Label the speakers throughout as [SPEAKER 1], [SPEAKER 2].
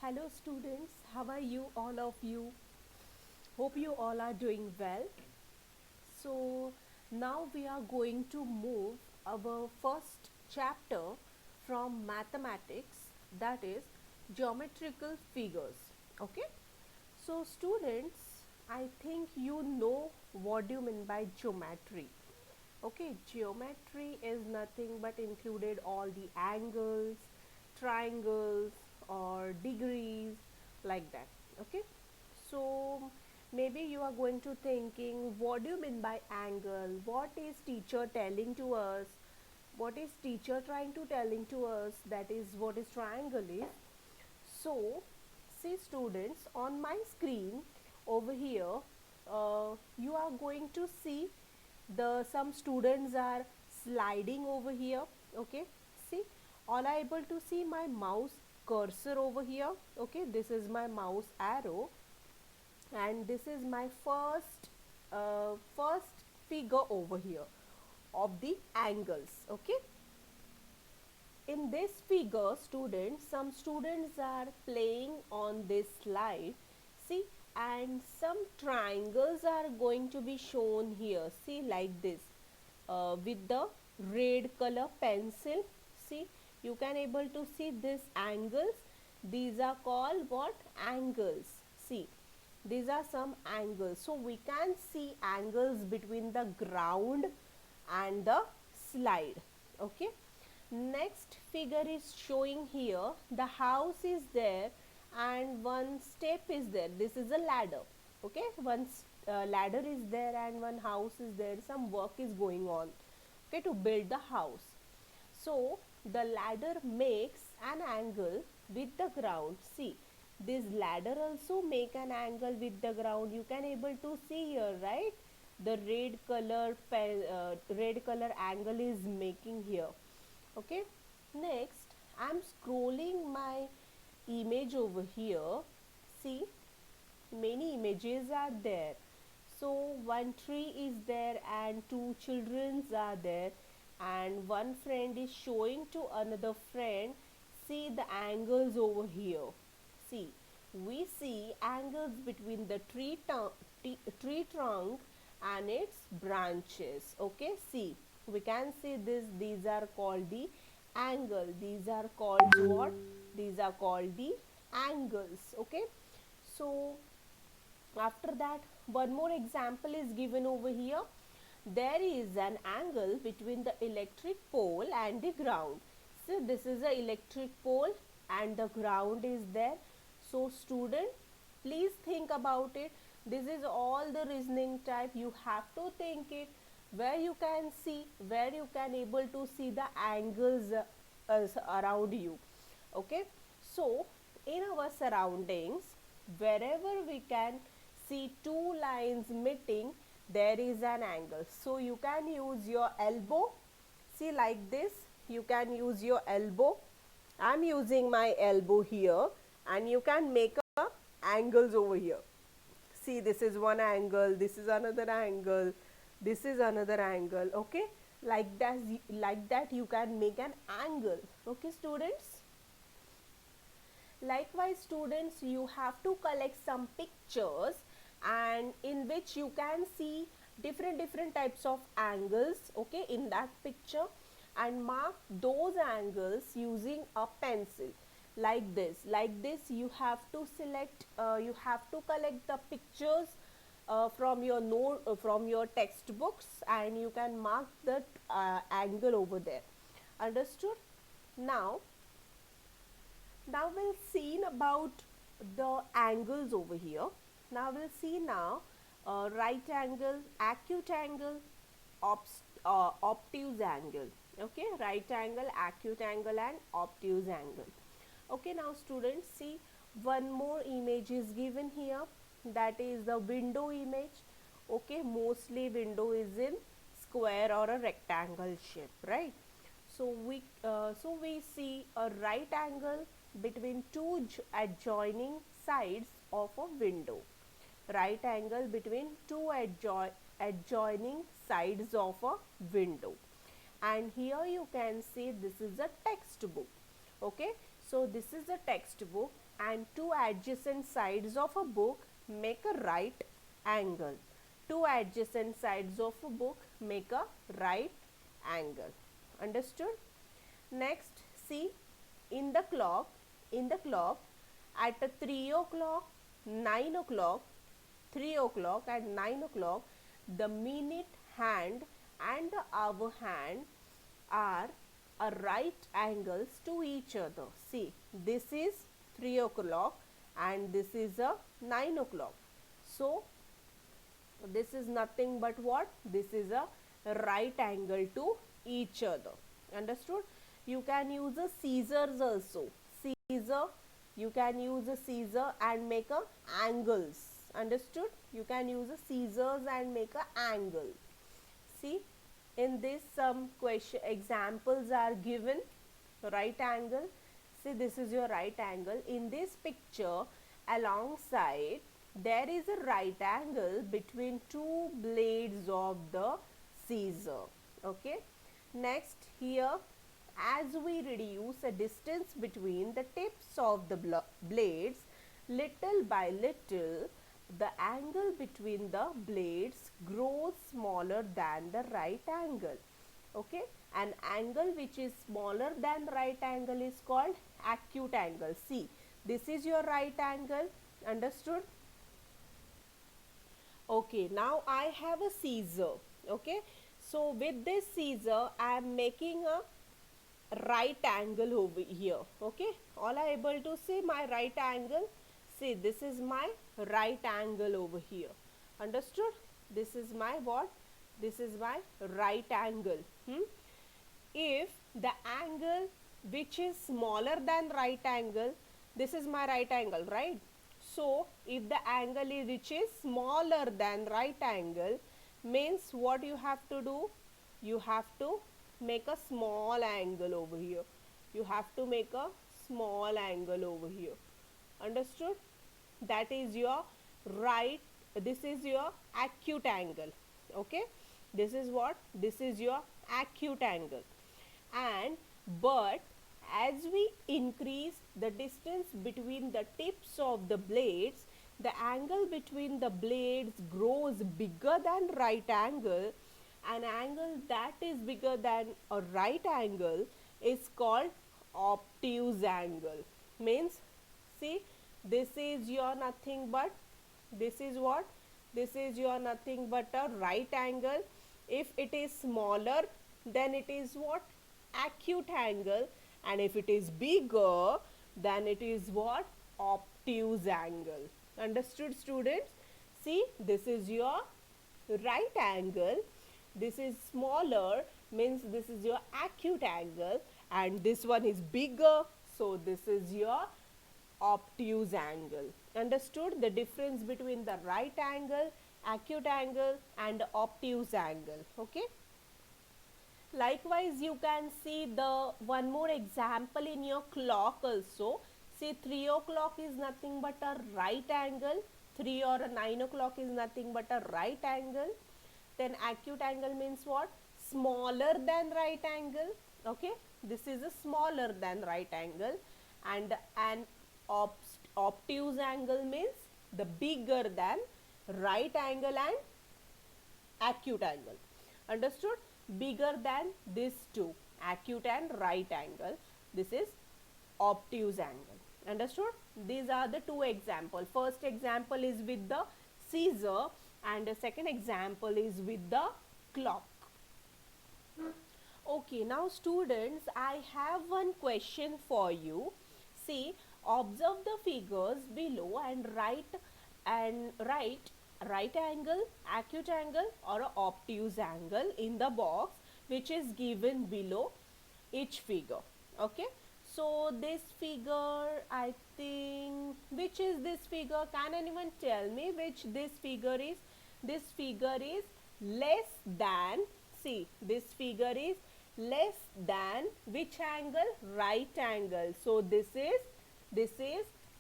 [SPEAKER 1] Hello students, how are you all of you? Hope you all are doing well. So now we are going to move our first chapter from mathematics, that is geometrical figures. Okay? So students, I think you know what do you mean by geometry. Okay, geometry is nothing but included all the angles, triangles or degrees like that. Okay, so maybe you are going to thinking, what do you mean by angle? What is teacher telling to us? What is teacher trying to telling to us? That is what is triangle is. So, see students, on my screen over here, you are going to see the some students are sliding over here. Okay, see, all are able to see my mouse cursor over here. Okay, this is my mouse arrow, and this is my first figure over here of the angles. Okay, in this figure students, some students are playing on this slide, see, and some triangles are going to be shown here, see, like this, with the red color pencil. See, you can able to see these angles. These are called what? Angles. See, these are some angles. So we can see angles between the ground and the slide. Okay, next figure is showing here, the house is there and one step is there. This is a ladder. Okay, one ladder is there and one house is there. Some work is going on, okay, to build the house. So the ladder makes an angle with the ground. See, this ladder also make an angle with the ground. You can able to see here, right? The red color angle is making here. Okay, next I'm scrolling my image over here. See, many images are there. So one tree is there and two children are there, and one friend is showing to another friend, see the angles over here. See, we see angles between the tree trunk and its branches. Okay, see, we can see this, these are called the angle. These are called what? These are called the angles. Okay, so after that, one more example is given over here. There is an angle between the electric pole and the ground. So this is the electric pole and the ground is there. So student, please think about it. This is all the reasoning type. You have to think it, where you can see, where you can able to see the angles around you. Okay, so in our surroundings, wherever we can see two lines meeting, there is an angle. So you can use your elbow. See, like this, you can use your elbow. I'm using my elbow here, and you can make a angles over here. See, this is one angle, this is another angle, this is another angle. Okay, like that you can make an angle. Okay students, likewise students, you have to collect some pictures, and in which you can see different types of angles, okay, in that picture, and mark those angles using a pencil. Like this you have to select, you have to collect the pictures from your note, from your textbooks, and you can mark the angle over there. Understood? Now we'll see about the angles over here. Now we'll see now right angle, acute angle, obtuse angle. Okay, right angle, acute angle and obtuse angle. Okay, now students, see, one more image is given here, that is the window image. Okay, mostly window is in square or a rectangle shape, right? So we see a right angle between two adjoining sides of a window. Right angle between two adjoining sides of a window. And here you can see this is a textbook. Okay, So this is a textbook and two adjacent sides of a book make a right angle. Two adjacent sides of a book make a right angle. Understood? Next, see, in the clock at 3 o'clock, 9 o'clock, 3 o'clock and 9 o'clock, the minute hand and the hour hand are a right angles to each other. See, this is 3 o'clock and this is a 9 o'clock. So, this is nothing but what? This is a right angle to each other. Understood? You can use a scissors also. Scissor, you can use a scissor and make a angles. Understood? You can use a scissors and make a angle. See, in this some question examples are given. Right angle. See, this is your right angle. In this picture, alongside there is a right angle between two blades of the scissor. Okay. Next, here, as we reduce a distance between the tips of the blades, little by little, the angle between the blades grows smaller than the right angle. Okay, an angle which is smaller than right angle is called acute angle. See, this is your right angle. Understood? Okay, now I have a scissor. Okay, so with this scissor I am making a right angle over here. Okay, all are able to see my right angle? See, this is my right angle over here. Understood? This is my what? This is my right angle. If the angle which is smaller than right angle, this is my right angle, right? So, if the angle is which is smaller than right angle, means what you have to do? You have to make a small angle over here. You have to make a small angle over here. Understood? That is your right, this is your acute angle. Okay, this is what? This is your acute angle. And but as we increase the distance between the tips of the blades, the angle between the blades grows bigger than right angle. An angle that is bigger than a right angle is called obtuse angle. Means, see, this is your nothing but, this is what? This is your nothing but a right angle. If it is smaller, then it is what? Acute angle. And if it is bigger, then it is what? Obtuse angle. Understood, students? See, this is your right angle. This is smaller, means this is your acute angle, and this one is bigger, so this is your obtuse angle. Understood the difference between the right angle, acute angle and obtuse angle? Okay. Likewise, you can see the one more example in your clock also. See, 3 o'clock is nothing but a right angle. 3 or a 9 o'clock is nothing but a right angle. Then acute angle means what? Smaller than right angle. Okay, this is a smaller than right angle. And an obtuse angle means the bigger than right angle and acute angle. Understood? Bigger than these two, acute and right angle. This is obtuse angle. Understood? These are the two examples. First example is with the scissor and the second example is with the clock. Okay, now students, I have one question for you. See, observe the figures below and write right angle, acute angle or a obtuse angle in the box which is given below each figure. Okay, so this figure, I think, which is this figure? Can anyone tell me which this figure is? This figure is less than, see, this figure is less than which angle? Right angle. So this is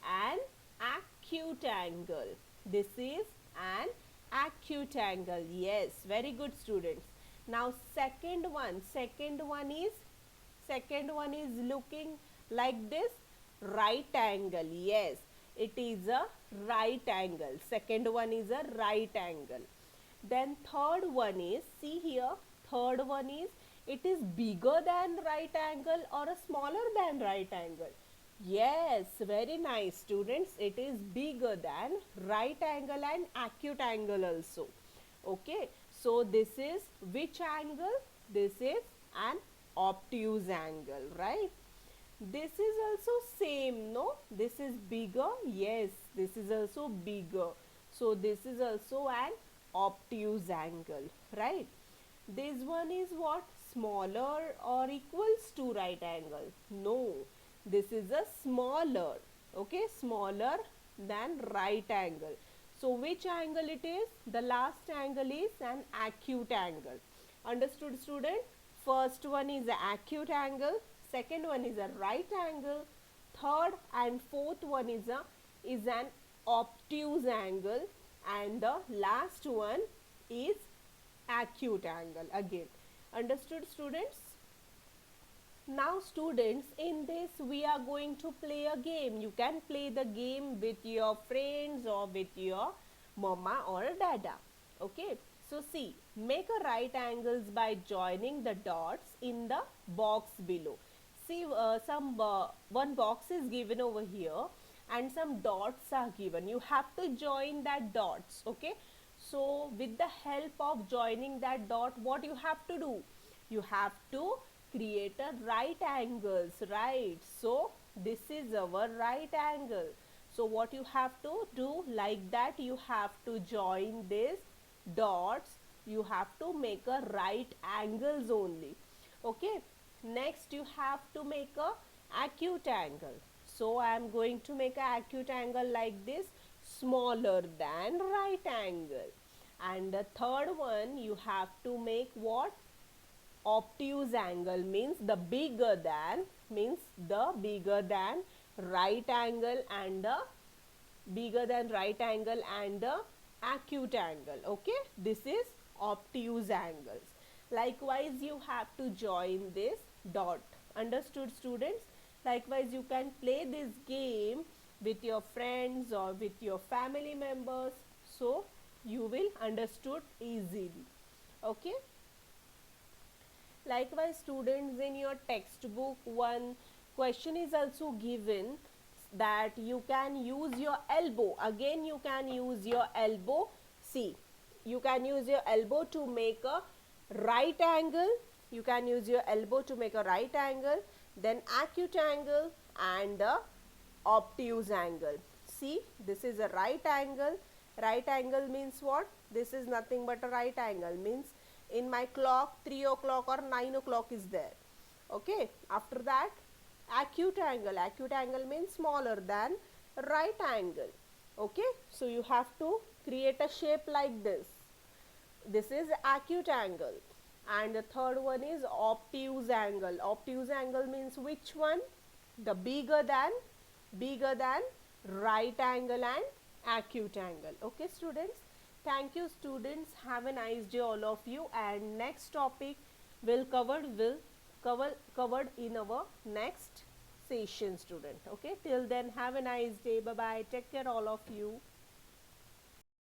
[SPEAKER 1] an acute angle. This is an acute angle. Yes, very good, students. Now second one is looking like this. right angle. Yes, it is a right angle. Second one is a right angle. Then third one is, see here, third one is, it is bigger than right angle or a smaller than right angle. Yes, very nice students. It is bigger than right angle and acute angle also. Okay, so this is which angle? This is an obtuse angle, right? This is also same, no? This is bigger. Yes, this is also bigger. So this is also an obtuse angle, right? This one is what? Smaller or equals to right angle? No, this is a smaller, okay, smaller than right angle. So which angle it is? The last angle is an acute angle. Understood, student? First one is the acute angle, second one is a right angle, third and fourth one is an obtuse angle, and the last one is acute angle again. Understood, students? Now students, in this we are going to play a game. You can play the game with your friends or with your mama or dada. Okay, so see, make a right angles by joining the dots in the box below. See, one box is given over here and some dots are given. You have to join that dots. Okay, so with the help of joining that dot, what you have to do? You have to create a right angles, right? So this is our right angle. So what you have to do, like that you have to join this dots, you have to make a right angles only. Okay, next you have to make a acute angle. So I am going to make a acute angle like this, smaller than right angle. And the third one you have to make what? Obtuse angle, means the bigger than, means the bigger than right angle and the bigger than right angle and the acute angle. Okay, this is obtuse angles. Likewise you have to join this dot. Understood, students? Likewise you can play this game with your friends or with your family members, so you will understood easily. Okay, likewise students, in your textbook one question is also given that you can use your elbow. Again you can use your elbow. See, you can use your elbow to make a right angle. You can use your elbow to make a right angle, then acute angle and the obtuse angle. See, this is a right angle. Right angle means what? This is nothing but a right angle, means in my clock 3 o'clock or 9 o'clock is there. Okay, after that acute angle. Acute angle means smaller than right angle. Okay, so you have to create a shape like this. This is acute angle. And the third one is obtuse angle. Obtuse angle means which one? The bigger than right angle and acute angle. Okay students, thank you students, have a nice day all of you, and next topic will covered in our next session, student. Okay, till then have a nice day. Bye bye, take care all of you.